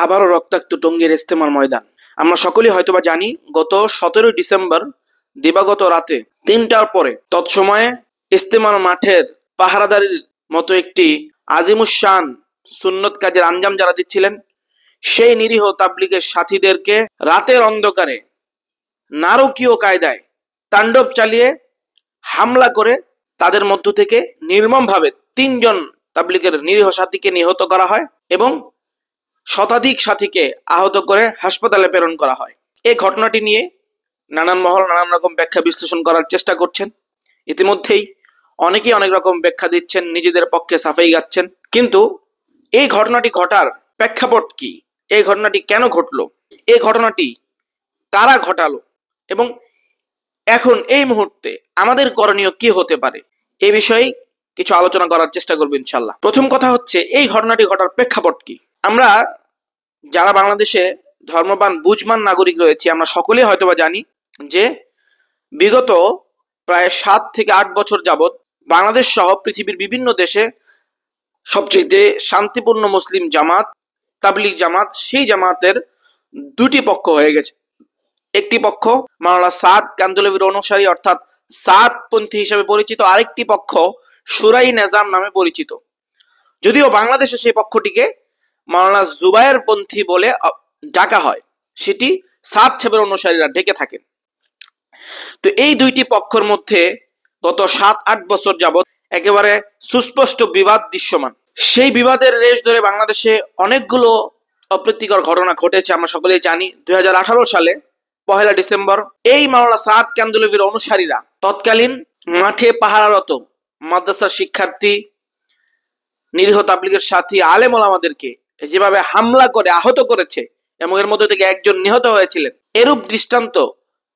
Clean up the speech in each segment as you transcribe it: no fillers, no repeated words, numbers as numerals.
আবারও রক্তাক্ত টঙ্গীর ইজতেমার ময়দান। আমরা সকলেই হয়তোবা জানি, গত 17 ডিসেম্বর দিবাগত রাতে 3টার পরে তৎসময়ে ইজতেমার মাঠের পাহারাদারির মতো একটি আজিমুশান সুন্নত কাজের আঞ্জাম যারা দিচ্ছিলেন, সেই নিরীহ তাবলীগের সাথীদেরকে রাতের অন্ধকারে নারকীয় কায়দায় তাণ্ডব চালিয়ে হামলা করে তাদের মধ্য থেকে নির্মমভাবে 3 জন তাবলীগের নিরীহ সাথীকে নিহত করা হয় এবং শতাধিক সাথীকে আহত করে হাসপাতালে প্রেরণ করা হয়। এই ঘটনাটি নিয়ে নানান মহল নানান রকম ব্যাখ্যা বিশ্লেষণ করার চেষ্টা করছেন। ইতিমধ্যেই অনেকেই অনেক রকম ব্যাখ্যা দিচ্ছেন, নিজেদের পক্ষে সাফাই গাচ্ছেন। কিন্তু এই ঘটনাটি ঘটার প্রেক্ষাপট কি, এই ঘটনাটি কেন ঘটলো, এই ঘটনাটি কারা ঘটালো এবং এখন এই মুহূর্তে আমাদের করণীয় কি হতে পারে, এই বিষয়ে কিছু আলোচনা করার চেষ্টা করবো ইনশাল্লাহ। প্রথম কথা হচ্ছে, এই ঘটনাটি ঘটার প্রেক্ষাপট কি। আমরা যারা বাংলাদেশে ধর্মবান বুঝমান নাগরিক রয়েছে, আমরা সকলেই হয়তোবা জানি যে বিগত প্রায় 7 থেকে 8 বছর যাবৎ বাংলাদেশ সহ পৃথিবীর বিভিন্ন দেশে সবচেয়ে শান্তিপূর্ণ মুসলিম জামাত তাবলীগ জামাত, সেই জামাতের 2টি পক্ষ হয়ে গেছে। একটি পক্ষ মাওলানা সাদ কান্দুলভির অনুসারী অর্থাৎ সাদপন্থী হিসেবে পরিচিত, আরেকটি পক্ষ শুরাই নিজাম নামে পরিচিত। যদিও বাংলাদেশে সেই পক্ষটিকে মাওলানা জুবায়ের পন্থী বলে ডাকা হয়, সেটি সাদ সাহেবের অনুসারীরা ডেকে থাকেন। তো এই 2টি পক্ষের মধ্যে গত 7-8 বছর যাবৎ একেবারে সুস্পষ্ট বিবাদ দৃশ্যমান। সেই বিবাদের রেশ ধরে বাংলাদেশে অনেকগুলো অপ্রীতিকর ঘটনা ঘটেছে। আমরা সকলেই জানি 2018 সালে 1 ডিসেম্বর এই মাওলানা সাদ কান্দুলভির অনুসারীরা তৎকালীন মাঠে পাহারারত মাদ্রাসার শিক্ষার্থী, নিরীহ তাবলীগের সাথী, আলেম ওলামাদেরকে যেভাবে হামলা করে আহত করেছে এবং এর মধ্যে থেকে একজন নিহত হয়েছিলেন, এরূপ দৃষ্টান্ত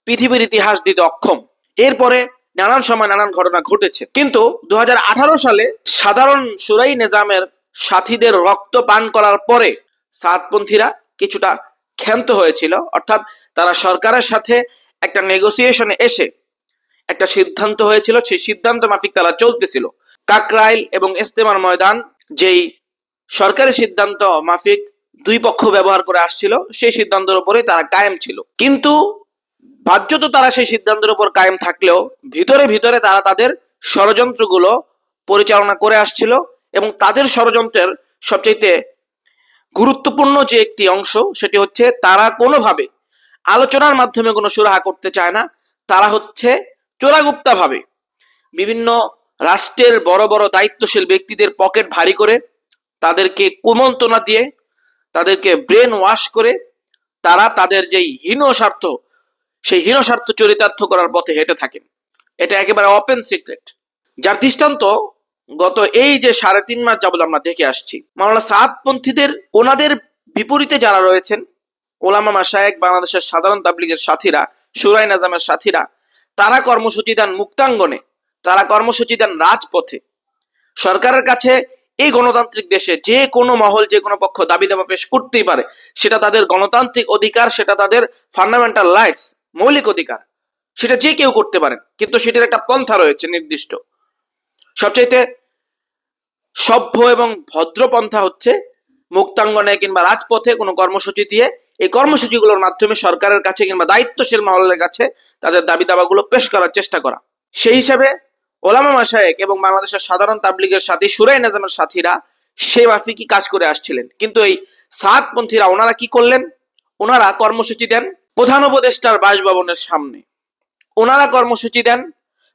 পৃথিবীর ইতিহাস দিতে অক্ষম। এরপরে নানান সময় নানান ঘটনা ঘটেছে, কিন্তু 2018 সালে সাধারণ শুরাই নিজামের সাথীদের রক্ত পান করার পরে সাদপন্থীরা কিছুটা ক্ষান্ত হয়েছিল, অর্থাৎ তারা সরকারের সাথে একটা নেগোসিয়েশনে এসে একটা সিদ্ধান্ত হয়েছিল, সেই সিদ্ধান্ত মাফিক তারা চলতেছিল। কাকরাইল এবং ইজতেমার ময়দান যেই সরকারি সিদ্ধান্ত মাফিক 2 পক্ষ ব্যবহার করে আসছিল, সেই সিদ্ধান্তের উপরে তারা কায়েম ছিল। কিন্তু বাহ্যত তারা সেই সিদ্ধান্তের উপর কায়েম থাকলেও ভিতরে ভিতরে তারা তাদের ষড়যন্ত্রগুলো পরিচালনা করে আসছিল এবং তাদের ষড়যন্ত্রের সবচেয়ে গুরুত্বপূর্ণ যে একটি অংশ, সেটি হচ্ছে তারা কোনোভাবে আলোচনার মাধ্যমে কোনো সুরাহা করতে চায় না। তারা হচ্ছে চোরাগুপ্তা ভাবে বিভিন্ন রাষ্ট্রের বড় বড় দায়িত্বশীল ব্যক্তিদের পকেট ভারী করে, তাদেরকে কুমন্ত্রণা দিয়ে, তাদেরকে ব্রেন ওয়াশ করে তারা তাদের যেই হীন স্বার্থ, সেই হীন স্বার্থ চরিতার্থ করার পথে হেঁটে থাকেন। এটা একেবারে ওপেন সিক্রেট, যার দৃষ্টান্ত গত এই যে 3.5 মাস যাবত আমরা দেখে আসছি। মাওলানা সাদপন্থীদের ওনাদের বিপরীতে যারা রয়েছেন, ওলামা মাশায়েখ, বাংলাদেশের সাধারণ তাবলীগের সাথীরা, শুরাই নিজামের সাথীরা, তারা কর্মসূচি দেন মুক্তাঙ্গনে, তারা কর্মসূচি দেন রাজপথে। সরকারের কাছে এই গণতান্ত্রিক দেশে যে কোনো মহল, যে কোনো পক্ষ দাবি দাবা পেশ করতেই পারে, সেটা তাদের গণতান্ত্রিক অধিকার, সেটা তাদের ফান্ডামেন্টাল রাইটস, মৌলিক অধিকার, সেটা যে কেউ করতে পারেন। কিন্তু সেটার একটা পন্থা রয়েছে নির্দিষ্ট। সবচাইতে সভ্য এবং ভদ্র পন্থা হচ্ছে মুক্তাঙ্গনে কিংবা রাজপথে কোনো কর্মসূচি দিয়ে এই কর্মসূচিগুলোর মাধ্যমে সরকারের কাছে কিংবা দায়িত্বশীল মহলের কাছে তাদের দাবি দাবাগুলো পেশ করার চেষ্টা করা। সেই হিসাবে ওলামা মাশায়েখ এবং বাংলাদেশের সাধারণ তাবলীগের সাথী, শুরাই নিজামের সাথীরা সে মাফিকই কাজ করে আসছিলেন। কিন্তু এই সাদপন্থীরা ওনারা কি করলেন? ওনারা কর্মসূচি দেন প্রধান উপদেষ্টার বাসভবনের সামনে, ওনারা কর্মসূচি দেন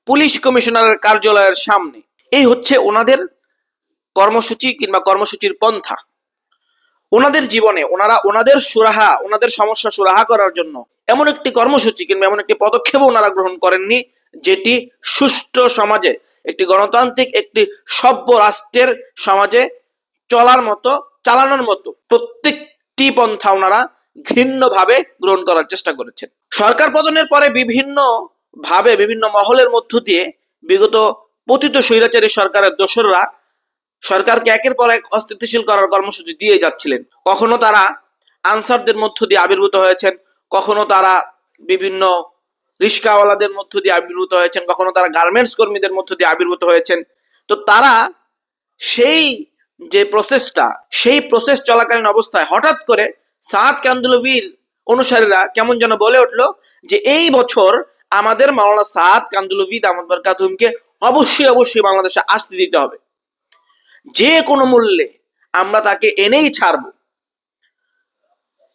পুলিশ কমিশনারের কার্যালয়ের সামনে। এই হচ্ছে ওনাদের কর্মসূচি কিংবা কর্মসূচির পন্থা। ওনাদের জীবনে ওনারা ওনাদের সুরাহা, ওনাদের সমস্যা সুরাহা করার জন্য এমন একটি কর্মসূচি কিংবা এমন একটি পদক্ষেপ ওনারা গ্রহণ করেননি যেটি সুষ্ঠু সমাজে, একটি গণতান্ত্রিক, একটি সভ্য রাষ্ট্রের সমাজে চলার মতো, চালানোর মতো প্রত্যেকটি পন্থা ওনারা ঘৃণ্যভাবে গ্রহণ করার চেষ্টা করেছেন। সরকার পতনের পরে বিভিন্ন ভাবে, বিভিন্ন মহলের মধ্য দিয়ে বিগত পতিত স্বৈরাচারী সরকারের দোসররা সরকারকে একের পর এক অস্থিতিশীল করার কর্মসূচি দিয়ে যাচ্ছিলেন। কখনো তারা আনসারদের মধ্য দিয়ে আবির্ভূত হয়েছেন, কখনো তারা বিভিন্ন রিস্কাওয়ালাদের মধ্য দিয়ে আবির্ভূত হয়েছেন, কখনো তারা গার্মেন্টস কর্মীদের মধ্য দিয়ে আবির্ভূত হয়েছেন। তো তারা সেই যে প্রসেসটা, সেই প্রসেস চলাকালীন অবস্থায় হঠাৎ করে সাদ কান্দুলভির অনুসারীরা কেমন যেন বলে উঠলো যে এই বছর আমাদের মাওলানা সাদ কান্দুলভি দামাত বরকাতুহুমকে অবশ্যই অবশ্যই বাংলাদেশে আসতে দিতে হবে, যে কোনো মূল্যে আমরা তাকে এনেই ছাড়বো।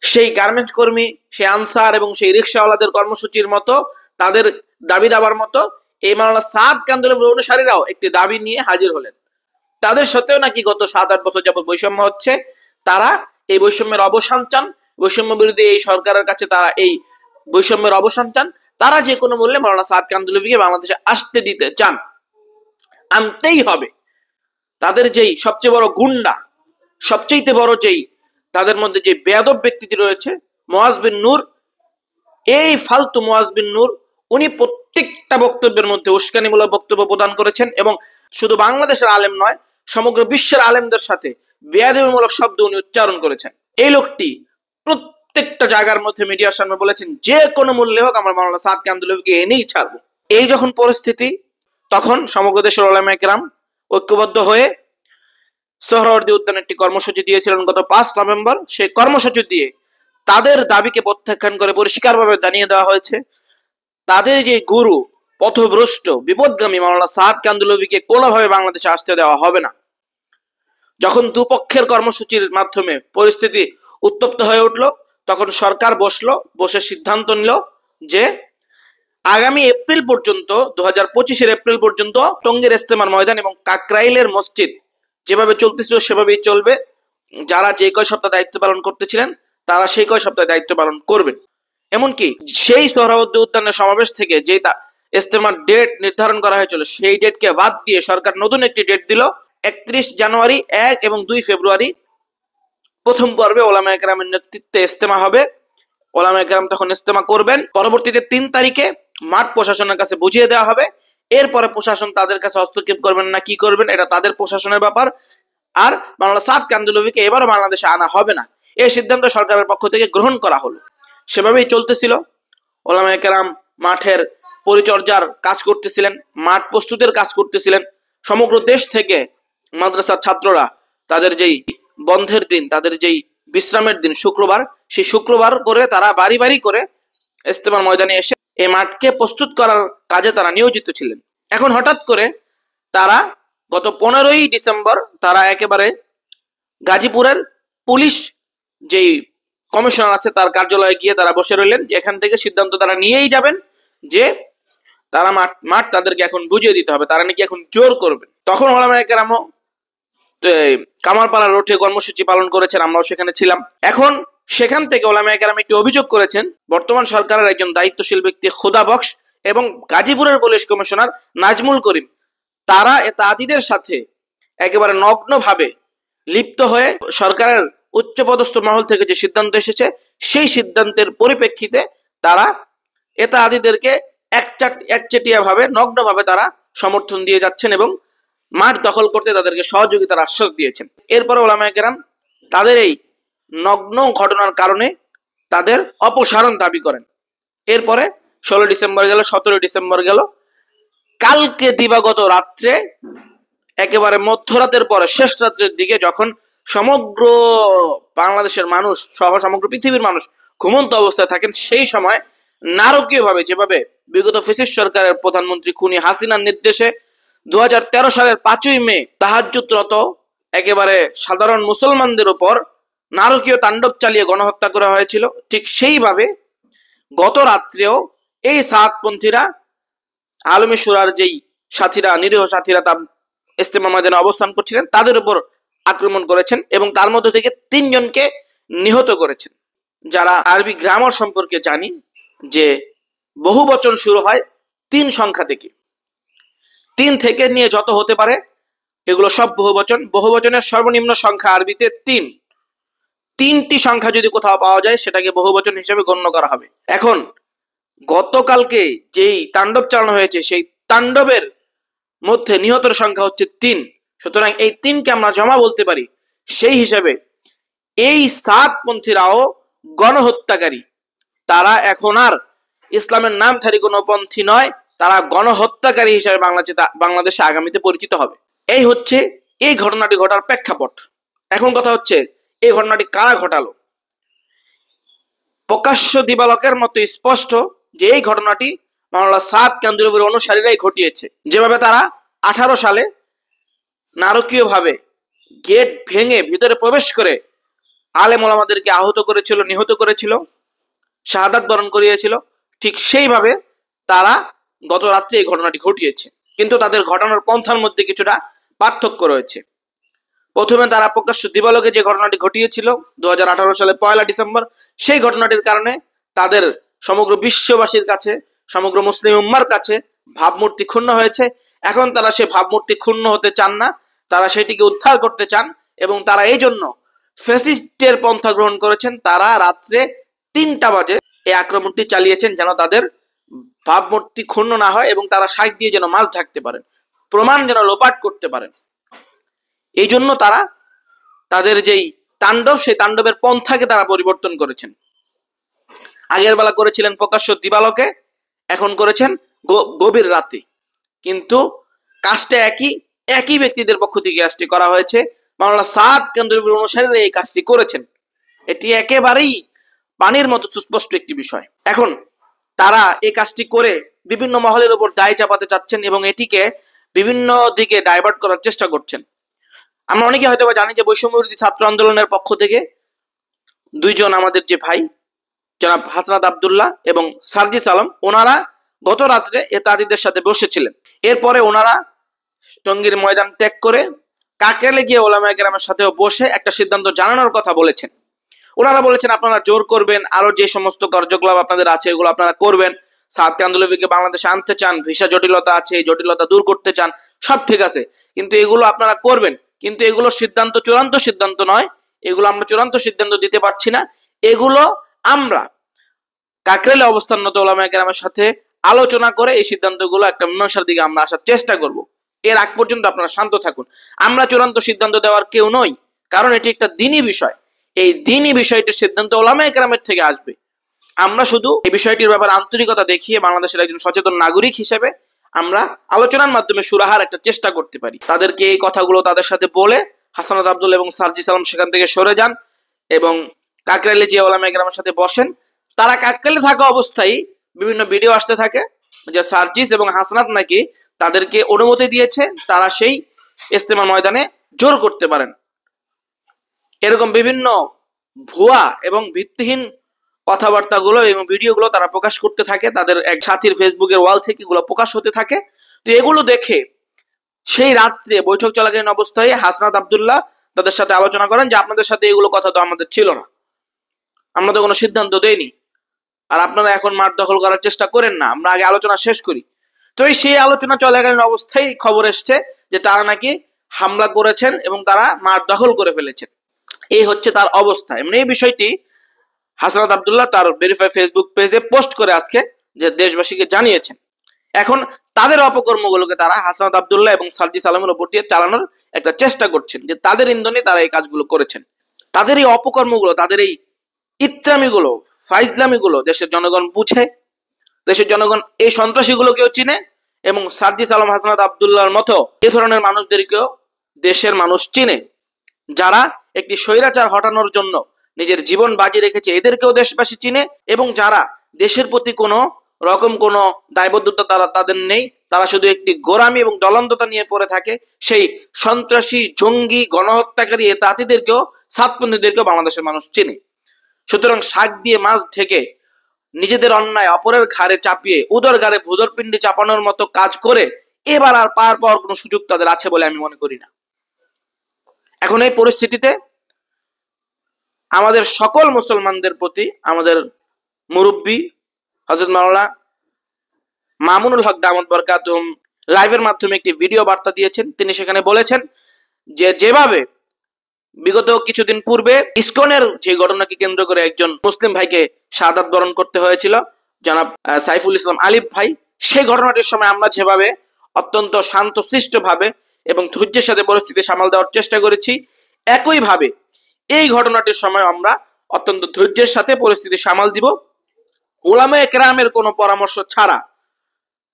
সেই গার্মেন্টস কর্মী, সেই আনসার এবং সেই রিক্সাওয়ালাদের কর্মসূচির মতো, তাদের দাবি দাবার মতো এই মাওলানা সাদ কান্দুলভির অনুসারীরাও একটি দাবি নিয়ে হাজির হলেন। তাদের সাথেও নাকি গত 7-8 বছর যাবত বৈষম্য হচ্ছে, তারা এই বৈষম্যের অবসান চান, বৈষম্য বিরোধী এই সরকারের কাছে তারা এই বৈষম্যের অবসান চান, তারা যে কোনো মূল্যে মাওলানা সাদ কান্দুলভিকে বাংলাদেশে আসতে দিতে চান, আনতেই হবে। তাদের যেই সবচেয়ে বড় গুন্ডা, সবচেয়ে বড় যেই তাদের মধ্যে যে বেয়াদব ব্যক্তিটি রয়েছে মুয়াজ বিন নূর, এই ফালতু মুয়াজ বিন নূর, উনি প্রত্যেকটা বক্তব্যের মধ্যে উস্কানিমূলক বক্তব্য প্রদান করেছেন এবং শুধু বাংলাদেশের আলেম নয়, সমগ্র বিশ্বের আলেমদের সাথে বেয়াদবিমূলক শব্দ উনি উচ্চারণ করেছেন। এই লোকটি প্রত্যেকটা জায়গার মধ্যে মিডিয়ার সামনে বলেছেন যে কোনো মূল্যে হোক আমরা মাওলানা সাদ কান্দুলভিকে এনেই ছাড়বো। এই যখন পরিস্থিতি, তখন সমগ্র দেশের উলামায়ে কেরাম ঐক্যবদ্ধ হয়ে সোহরাওয়ার্দী উদ্যানে একটি কর্মসূচি দিয়েছিলেন গত 5 নভেম্বর। সেই কর্মসূচি দিয়ে তাদের দাবিকে প্রত্যাখ্যান করে পরিষ্কারভাবে জানিয়ে দেওয়া হয়েছে তাদের যে গুরু, পথভ্রষ্ট, বিপদগামী মাওলানা সাদ কান্দুলভিকে কোনোভাবে বাংলাদেশে আসতে দেওয়া হবে না। যখন দুপক্ষের কর্মসূচির মাধ্যমে পরিস্থিতি উত্তপ্ত হয়ে উঠল, তখন সরকার বসে সিদ্ধান্ত নিল যে আগামী এপ্রিল পর্যন্ত, 2025-এর এপ্রিল পর্যন্ত টঙ্গীর ইস্তেমার ময়দান এবং কাকরাইলের মসজিদ যেভাবে চলতেছিল সেভাবেই চলবে। যারা যে কয় সপ্তাহ দায়িত্ব পালন করতেছিলেন তারা সেই কয় সপ্তাহ দায়িত্ব পালন করবেন। এমনকি সেই সোহরাওয়ার্দী উদ্যানের সমাবেশ থেকে যে ইস্তেমার ডেট নির্ধারণ করা হয়েছিল, সেই ডেটকে বাদ দিয়ে সরকার নতুন একটি ডেট দিল। 31 জানুয়ারি, 1 এবং 2 ফেব্রুয়ারি প্রথম পর্বে ওলামায়ে কেরামের নেতৃত্বে ইস্তেমা হবে। ওলামায়ে কেরাম তখন ইস্তেমা করবেন। পরবর্তীতে 3 তারিখে মাঠ প্রশাসনের কাছে বুঝিয়ে দেওয়া হবে। এরপরে প্রশাসন তাদের কাছে হস্তক্ষেপ করবেন না কি করবেন এটা তাদের প্রশাসনের ব্যাপার। আর মাওলানা সাদ কান্দুলভিকে এবারও বাংলাদেশে আনা হবে না, এই সিদ্ধান্ত সরকারের পক্ষ থেকে গ্রহণ করা হলো। সেভাবেই চলতেছিল। ওলামায়ে কেরাম মাঠের পরিচর্যার কাজ করতেছিলেন, মাঠ প্রস্তুতের কাজ করতেছিলেন। সমগ্র দেশ থেকে মাদ্রাসার ছাত্ররা তাদের যেই বন্ধের দিন, তাদের যেই বিশ্রামের দিন শুক্রবার, সেই শুক্রবার করে তারা বাড়ি বাড়ি করে ইস্তেমার ময়দানে এসে এই মাঠকে প্রস্তুত করার কাজে তারা নিয়োজিত ছিলেন। এখন হঠাৎ করে তারা গত 15ই ডিসেম্বর তারা একেবারে গাজীপুরের পুলিশ যেই কমিশনার আছে তার কার্যালয়ে গিয়ে তারা বসে রইলেন। এখান থেকে সিদ্ধান্ত তারা নিয়েই যাবেন যে তারা মাঠ তাদেরকে এখন বুঝিয়ে দিতে হবে, তারা নাকি এখন জোর করবেন। তখন ওলামায়ে কেরামও কামারপাড়া রোডে কর্মসূচি পালন করেছেন, আমরাও সেখানে ছিলাম। এখন সেখান থেকে ওলামায়ে কেরাম একটি অভিযোগ করেছেন বর্তমান সরকারের একজন দায়িত্বশীল ব্যক্তি খুদা বক্স এবং গাজীপুরের পুলিশ কমিশনার নাজমুল করিম, তারা তাঁতিদের সাথে একেবারে নগ্নভাবে লিপ্ত হয়ে সরকারের উচ্চপদস্থ মহল থেকে যে সিদ্ধান্ত এসেছে সেই সিদ্ধান্তের পরিপ্রেক্ষিতে তারা তাঁতিদেরকে একচেটিয়া ভাবে, নগ্নভাবে তারা সমর্থন দিয়ে যাচ্ছেন এবং মাঠ দখল করতে তাদেরকে সহযোগিতার আশ্বাস দিয়েছেন। এরপরে ওলামায়ে কেরাম তাদের এই নগ্ন ঘটনার কারণে তাদের অপসারণ দাবি করেন। এরপরে 16 ডিসেম্বর গেল, 17 ডিসেম্বর গেল। কালকে দিবাগত রাত্রে, একেবারে মধ্যরাতের পরে শেষ রাত্রের দিকে, যখন সমগ্র বাংলাদেশের মানুষ সহ সমগ্র পৃথিবীর মানুষ ঘুমন্ত অবস্থায় থাকেন, সেই সময় নারকীয়ভাবে, যেভাবে বিগত ফ্যাসিস্ট সরকারের প্রধানমন্ত্রী খুনি হাসিনার নির্দেশে 2013 সালের 5ই মে তাহাজ্জুদরত একেবারে সাধারণ মুসলমানদের উপর নারকীয় তাণ্ডব চালিয়ে গণহত্যা করা হয়েছিল, ঠিক সেইভাবে গত রাত্রেও এই সাতপন্থীরা, আলমী শুরার যেই সাথীরা, নিরীহ সাথীরা তা ইস্তেমা ময়দানে অবস্থান করছিলেন, তাদের উপর আক্রমণ করেছেন এবং তার মধ্যে থেকে 3 জনকে নিহত করেছেন। যারা আরবি গ্রামার সম্পর্কে জানি যে বহু বচন শুরু হয় 3 সংখ্যা থেকে, 3 থেকে নিয়ে যত হতে পারে এগুলো সব বহুবচন। বহুবচনের সর্বনিম্ন সংখ্যা আরবিতে 3। 3টি সংখ্যা যদি কোথাও পাওয়া যায় সেটাকে বহুবচন হিসেবে গণ্য করা হবে। এখন গতকালকে যেই তাণ্ডব চালানো হয়েছে সেই তাণ্ডবের মধ্যে নিহতের সংখ্যা হচ্ছে 3। সুতরাং এই 3কে আমরা জমা বলতে পারি। সেই হিসাবে এই সাতপন্থীরাও গণহত্যাকারী। তারা এখন আর ইসলামের নামধারী কোনো পন্থী নয়, তারা গণহত্যাকারী হিসেবে বাংলাদেশে আগামীতে পরিচিত হবে। এই হচ্ছে এই ঘটনাটি ঘটার প্রেক্ষাপট। এখন কথা হচ্ছে, এই ঘটনাটি কারা ঘটালো? প্রকাশ্য দিবালোকের মতো স্পষ্ট যে এই ঘটনাটি মাওলানা সাদ কান্দুলভির অনুসারীরাই ঘটিয়েছে। যেভাবে তারা 18 সালে নারকীয়ভাবে গেট ভেঙে ভিতরে প্রবেশ করে আলেম ওলামাদেরকে আহত করেছিল, নিহত করেছিল, শাহাদাত বরণ করিয়েছিল, ঠিক সেইভাবে তারা গত রাত্রে এই ঘটনাটি ঘটিয়েছে। কিন্তু তাদের ঘটনার পন্থার মধ্যে কিছুটা পার্থক্য রয়েছে। প্রথমে তারা প্রকাশ্য দিবালোকে যে ঘটনাটি ঘটিয়েছিল 2018 সালে 1 ডিসেম্বর, সেই ঘটনাটির কারণে তাদের সমগ্র বিশ্ববাসীর কাছে, সমগ্র মুসলিম উম্মার কাছে ভাবমূর্তি ক্ষুণ্ণ হয়েছে। এখন তারা সে ভাবমূর্তি ক্ষুণ্ণ হতে চান না, তারা সেটিকে উদ্ধার করতে চান এবং তারা এই জন্য ফ্যাসিস্টের পন্থা গ্রহণ করেছেন। তারা রাত্রে 3টা বাজে এই আক্রমণটি চালিয়েছেন যেন তাদের ভাবমূর্তি ক্ষুণ্ণ না হয় এবং তারা শাক দিয়ে যেন মাছ ঢাকতে পারেন, প্রমাণ যেন লোপাট করতে পারেন। এই জন্য তারা তাদের যেই তাণ্ডব, সেই তাণ্ডবের পন্থাকে তারা পরিবর্তন করেছেন। আগের বেলা করেছিলেন প্রকাশ্য দিবালোকে, এখন করেছেন গভীর রাতে, কিন্তু কাজটা একই ব্যক্তিদের পক্ষ থেকে কাজটি করা হয়েছে। মাওলানা সাদ কান্দুলভির অনুসারীরা এই কাজটি করেছেন। এটি একেবারেই পানির মতো সুস্পষ্ট একটি বিষয়। এখন তারা এই কাজটি করে বিভিন্ন মহলের উপর দায় চাপাতে চাচ্ছেন এবং এটিকে বিভিন্ন দিকে ডাইভার্ট করার চেষ্টা করছেন। আমরা অনেকে হয়তো জানি যে বৈষম্যবিরোধী ছাত্র আন্দোলনের পক্ষ থেকে 2 জন আমাদের যে ভাই জনাব হাসনাত আব্দুল্লাহ এবং সার্জিস আলম, ওনারা গত রাত্রে এতাদিদের সাথে বসেছিলেন। এরপরে ওনারা টঙ্গীর ময়দান ত্যাগ করে কাকরাইলে গিয়ে ওলামায়ে কেরামের সাথেও বসে একটা সিদ্ধান্ত জানানোর কথা বলেছেন। ওনারা বলেছেন আপনারা জোর করবেন, আরো যে সমস্ত কার্যকলাপ আপনাদের আছে এগুলো আপনারা করবেন। সাদ কান্দুলভিকে বাংলাদেশে আনতে চান, ভিসা জটিলতা আছে, এই জটিলতা দূর করতে চান, সব ঠিক আছে, কিন্তু এগুলো আপনারা করবেন। কিন্তু এগুলো সিদ্ধান্ত চূড়ান্ত সিদ্ধান্ত নয়, এগুলো আমরা চূড়ান্ত সিদ্ধান্ত দিতে পারছি না। এগুলো আমরা কাকরাইলে অবস্থানরত ওলামায়ে কেরামের সাথে আলোচনা করে এই সিদ্ধান্তগুলো একটা মীমাংসার দিকে আমরা আসার চেষ্টা করব। এর আগ পর্যন্ত আপনারা শান্ত থাকুন। আমরা চূড়ান্ত সিদ্ধান্ত দেওয়ার কেউ নই, কারণ এটি একটা দ্বীনি বিষয়। এই দ্বীনি বিষয়টির সিদ্ধান্ত ওলামায়ে কেরামের থেকে আসবে। আমরা শুধু এই বিষয়টির ব্যাপারে আন্তরিকতা দেখিয়ে বাংলাদেশের একজন সচেতন নাগরিক হিসেবে আমরা আলোচনার মাধ্যমে সুরাহার একটা চেষ্টা করতে পারি। তাদেরকে এই কথাগুলো তাদের সাথে বলে হাসনাত আব্দুল্লাহ এবং সার্জিস আলম সেখান থেকে সরে যান এবং কাকরাইলে যে ওলামায়ে কেরামের সাথে বসেন। তারা কাকরাইলে থাকা অবস্থায় বিভিন্ন ভিডিও আসতে থাকে যে সার্জিস এবং হাসনাত নাকি তাদেরকে অনুমতি দিয়েছে তারা সেই ইজতেমা ময়দানে জোর করতে পারেন। এরকম বিভিন্ন ভুয়া এবং ভিত্তিহীন কথাবার্তাগুলো এবং ভিডিওগুলো তারা প্রকাশ করতে থাকে, তাদের এক সাথীর ফেসবুকের ওয়াল থেকে এগুলো প্রকাশ হতে থাকে। তো এগুলো দেখে সেই রাত্রে বৈঠক চলাকালীন অবস্থায় হাসনাত আব্দুল্লাহ তাদের সাথে আলোচনা করেন যে আপনাদের সাথে এগুলো কথা তো আমাদের ছিল না, আমরা তো কোনো সিদ্ধান্ত দেইনি, আর আপনারা এখন মাঠ দখল করার চেষ্টা করেন না, আমরা আগে আলোচনা শেষ করি। তো সেই আলোচনা চলাকালীন অবস্থায় খবর এসছে যে তারা নাকি হামলা করেছেন এবং তারা মাঠ দখল করে ফেলেছেন। এই হচ্ছে তার অবস্থা। এমনি এই বিষয়টি হাসনাত আব্দুল্লাহ তার ভেরিফাই ফেসবুক পেজে পোস্ট করে আজকে যে দেশবাসীকে জানিয়েছেন। এখন তাদের অপকর্মগুলোকে তারা হাসনাত আব্দুল্লাহ এবং সার্জিস আলমের উপর দিয়ে চালানোর একটা চেষ্টা করছেন যে তাদের ইন্ধনে তারা এই কাজগুলো করেছেন। তাদের এই অপকর্মগুলো, তাদের এই ইত্রামিগুলো, ফাইজলামিগুলো দেশের জনগণ বুঝে, দেশের জনগণ এই সন্ত্রাসীগুলোকেও চিনে এবং সার্জিস আলম, হাসনাত আব্দুল্লাহর মতো এ ধরনের মানুষদেরকেও দেশের মানুষ চিনে, যারা একটি স্বৈরাচার হটানোর জন্য নিজের জীবন বাজি রেখেছে, এদেরকেও দেশবাসী চিনে। এবং যারা দেশের প্রতি কোনো রকম কোনো দায়বদ্ধতা তাদের নেই, তারা শুধু একটি গোরামি এবং দলন্দতা নিয়ে পড়ে থাকে, সেই সন্ত্রাসী, জঙ্গি, গণহত্যাকারী তাঁতিদেরকেও, সাতপন্থীদেরকেও বাংলাদেশের মানুষ চিনে। সুতরাং শাক দিয়ে মাছ ঢেকে নিজেদের অন্যায় অপরের ঘাড়ে চাপিয়ে উদর ঘাড়ে ভুদরপিণ্ডি চাপানোর মতো কাজ করে এবার আর পার পাওয়ার কোনো সুযোগ তাদের আছে বলে আমি মনে করি না। এখন এই পরিস্থিতিতে আমাদের সকল মুসলমানদের প্রতি আমাদের মুরব্বী হযরত মাওলানা মামুনুল হক দামাত বরকাতুহুম লাইভের মাধ্যমে একটি ভিডিও বার্তা দিয়েছেন। তিনি সেখানে বলেছেন যে যেভাবে বিগত কিছুদিন পূর্বে ইসকনের যে ঘটনাকে কেন্দ্র করে একজন মুসলিম ভাইকে শাহাদাত বরণ করতে হয়েছিল, জনাব সাইফুল ইসলাম আলিফ ভাই, সেই ঘটনাটির সময় আমরা যেভাবে অত্যন্ত শান্তশিষ্ট ভাবে এবং ধৈর্যের সাথে পরিস্থিতি সামাল দেওয়ার চেষ্টা করেছি, একইভাবে এই ঘটনাটির সময় আমরা অত্যন্ত ধৈর্যের সাথে পরিস্থিতি সামাল দিব। উলামায়ে কেরামের কোনো পরামর্শ ছাড়া,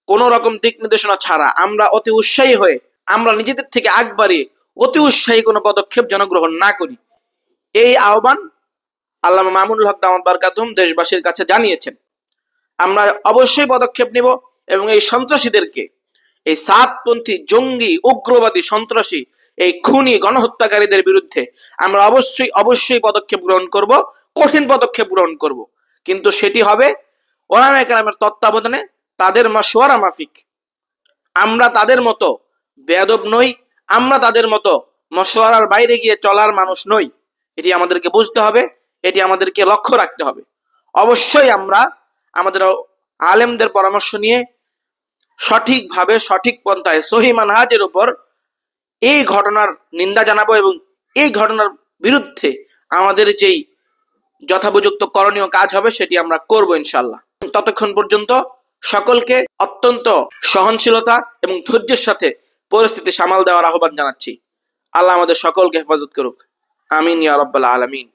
কোনো রকম দিক নির্দেশনা ছাড়া আমরা অতি উৎসাহী হয়ে আমরা নিজেদের থেকে আগ বাড়িয়ে অতি উৎসাহী কোনো পদক্ষেপ যেন গ্রহণ না করি। এই আহ্বান আল্লামা মামুনুল হক দামাত বারকাতুহুম দেশবাসীর কাছে জানিয়েছেন। আমরা অবশ্যই পদক্ষেপ নিব এবং এই সন্ত্রাসীদেরকে, এই সাতপন্থী জঙ্গি উগ্রবাদী সন্ত্রাসী এই খুনি গণহত্যাকারীদের বিরুদ্ধে আমরা অবশ্যই পদক্ষেপ গ্রহণ করব, কঠিন পদক্ষেপ গ্রহণ করব। কিন্তু সেটি হবে ওলামায়ে কেরামের তত্ত্বাবধানে, তাদের মাশওয়ারা মাফিক। আমরা তাদের মতো বেয়াদব নই, আমরা তাদের মতো মশওয়ারার বাইরে গিয়ে চলার মানুষ নই। এটি আমাদেরকে বুঝতে হবে, এটি আমাদেরকে লক্ষ্য রাখতে হবে। অবশ্যই আমরা আমাদের আলেমদের পরামর্শ নিয়ে সঠিকভাবে সঠিক পন্থায় সহি মানহাজের উপর এই ঘটনার নিন্দা জানাবো এবং এই ঘটনার বিরুদ্ধে আমাদের যেই যথোপযুক্ত করণীয় কাজ হবে সেটি আমরা করব ইনশাআল্লাহ। ততক্ষণ পর্যন্ত সকলকে অত্যন্ত সহনশীলতা এবং ধৈর্যের সাথে পরিস্থিতি সামাল দেওয়ার আহ্বান জানাচ্ছি। আল্লাহ আমাদের সকলকে হেফাজত করুক। আমিন ইয়া রাব্বাল আলামিন।